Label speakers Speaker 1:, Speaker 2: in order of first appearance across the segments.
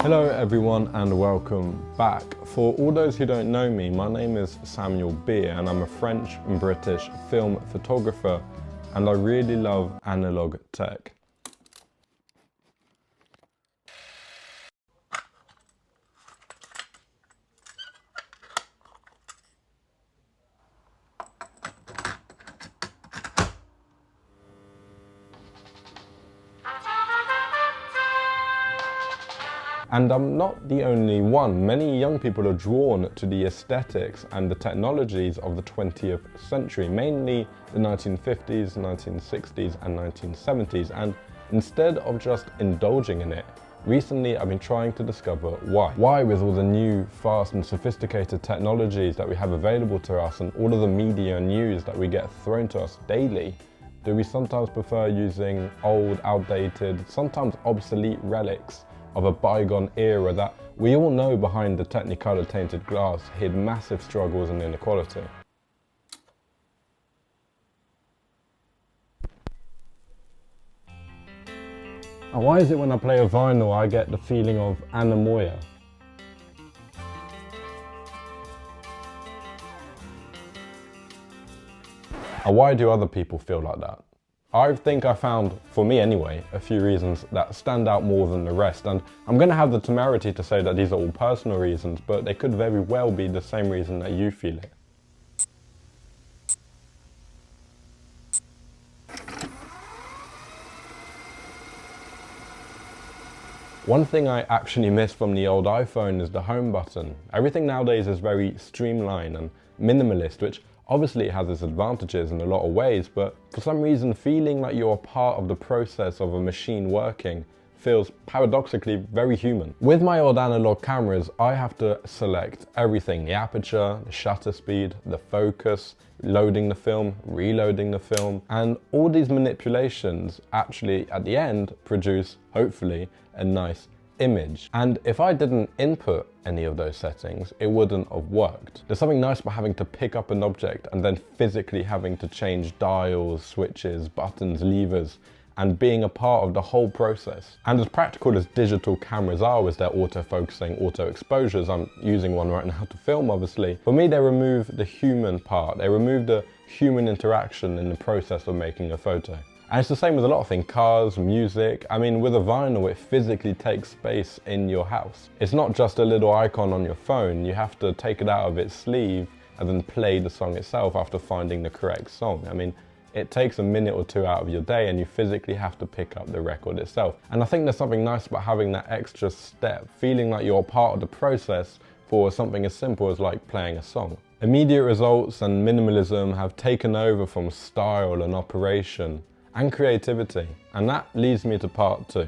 Speaker 1: Hello everyone and welcome back. For all those who don't know me, my name is Samuel Beer and I'm a French and British film photographer and I really love analog tech. And I'm not the only one. Many young people are drawn to the aesthetics and the technologies of the 20th century, mainly the 1950s, 1960s and 1970s. And instead of just indulging in it, recently I've been trying to discover why. Why, with all the new, fast and sophisticated technologies that we have available to us and all of the media and news that we get thrown to us daily, do we sometimes prefer using old, outdated, sometimes obsolete relics of a bygone era that we all know behind the Technicolor tainted glass hid massive struggles and inequality? And why is it when I play a vinyl I get the feeling of anemoia? And why do other people feel like that? I think I found, for me anyway, a few reasons that stand out more than the rest, and I'm going to have the temerity to say that these are all personal reasons, but they could very well be the same reason that you feel it. One thing I actually miss from the old iPhone is the home button. Everything nowadays is very streamlined and minimalist, which obviously it has its advantages in a lot of ways, but for some reason feeling like you're a part of the process of a machine working feels paradoxically very human. With my old analog cameras, I have to select everything: the aperture, the shutter speed, the focus, loading the film, reloading the film, and all these manipulations actually at the end produce, hopefully, a nice image. And if I didn't input any of those settings, it wouldn't have worked. There's something nice about having to pick up an object and then physically having to change dials, switches, buttons, levers, and being a part of the whole process. And as practical as digital cameras are with their auto-focusing, auto-exposures, I'm using one right now to film obviously, for me they remove the human part. They remove the human interaction in the process of making a photo. And it's the same with a lot of things: cars, music. I mean, with a vinyl, it physically takes space in your house. It's not just a little icon on your phone. You have to take it out of its sleeve and then play the song itself after finding the correct song. I mean, it takes a minute or two out of your day and you physically have to pick up the record itself. And I think there's something nice about having that extra step, feeling like you're part of the process for something as simple as like playing a song. Immediate results and minimalism have taken over from style and operation and creativity, and that leads me to part two.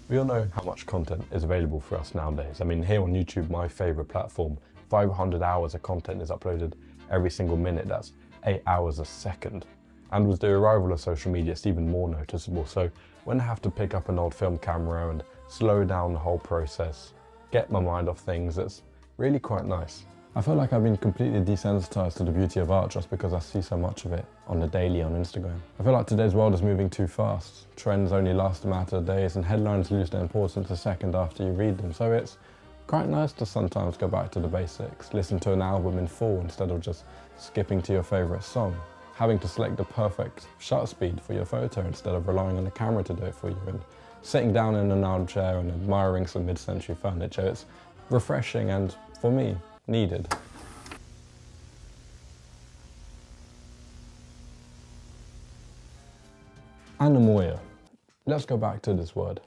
Speaker 1: We all know how much content is available for us nowadays. I mean, here on YouTube, my favorite platform, 500 hours of content is uploaded every single minute. That's 8 hours a second. And with the arrival of social media, it's even more noticeable. So when I have to pick up an old film camera and slow down the whole process, get my mind off things, it's really quite nice. I feel like I've been completely desensitized to the beauty of art just because I see so much of it on the daily on Instagram. I feel like today's world is moving too fast. Trends only last a matter of days and headlines lose their importance a second after you read them. So it's quite nice to sometimes go back to the basics, listen to an album in full instead of just skipping to your favorite song, having to select the perfect shutter speed for your photo instead of relying on the camera to do it for you, and sitting down in an armchair and admiring some mid-century furniture. It's refreshing and, for me, needed. Anemoia. Let's go back to this word.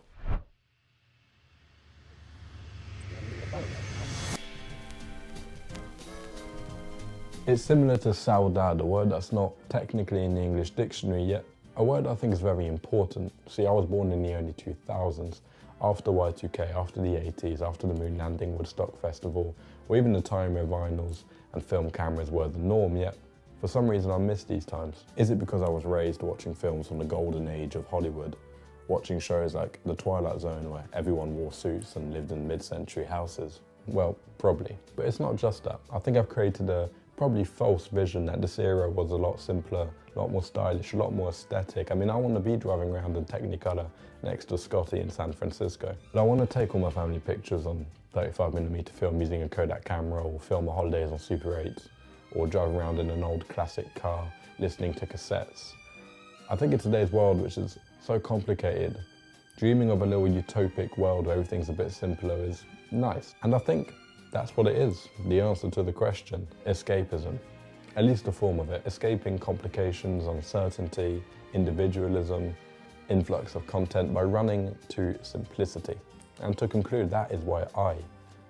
Speaker 1: It's similar to saudade, a word that's not technically in the English dictionary, yet a word I think is very important. See, I was born in the early 2000s, after Y2K, after the 80s, after the moon landing, Woodstock Festival, or even the time where vinyls and film cameras were the norm, yet for some reason I miss these times. Is it because I was raised watching films from the golden age of Hollywood, watching shows like The Twilight Zone where everyone wore suits and lived in mid-century houses? Well, probably. But it's not just that. I think I've created a probably false vision that this era was a lot simpler, a lot more stylish, a lot more aesthetic. I mean, I want to be driving around in Technicolor next to Scotty in San Francisco. But I want to take all my family pictures on 35mm film using a Kodak camera, or film my holidays on Super 8s, or drive around in an old classic car listening to cassettes. I think in today's world, which is so complicated, dreaming of a little utopic world where everything's a bit simpler is nice. And I think that's what it is, the answer to the question, escapism. At least a form of it, escaping complications, uncertainty, individualism, influx of content by running to simplicity. And to conclude, that is why I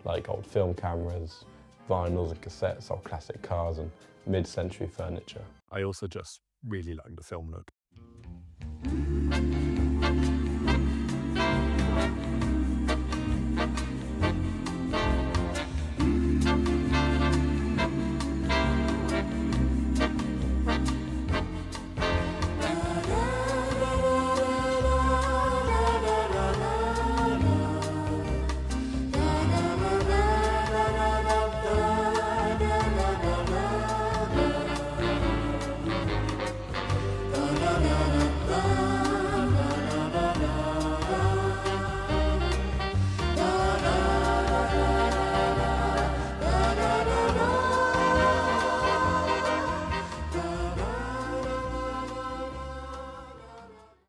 Speaker 1: like old film cameras, vinyls and cassettes, old classic cars and mid-century furniture.
Speaker 2: I also just really like the film look.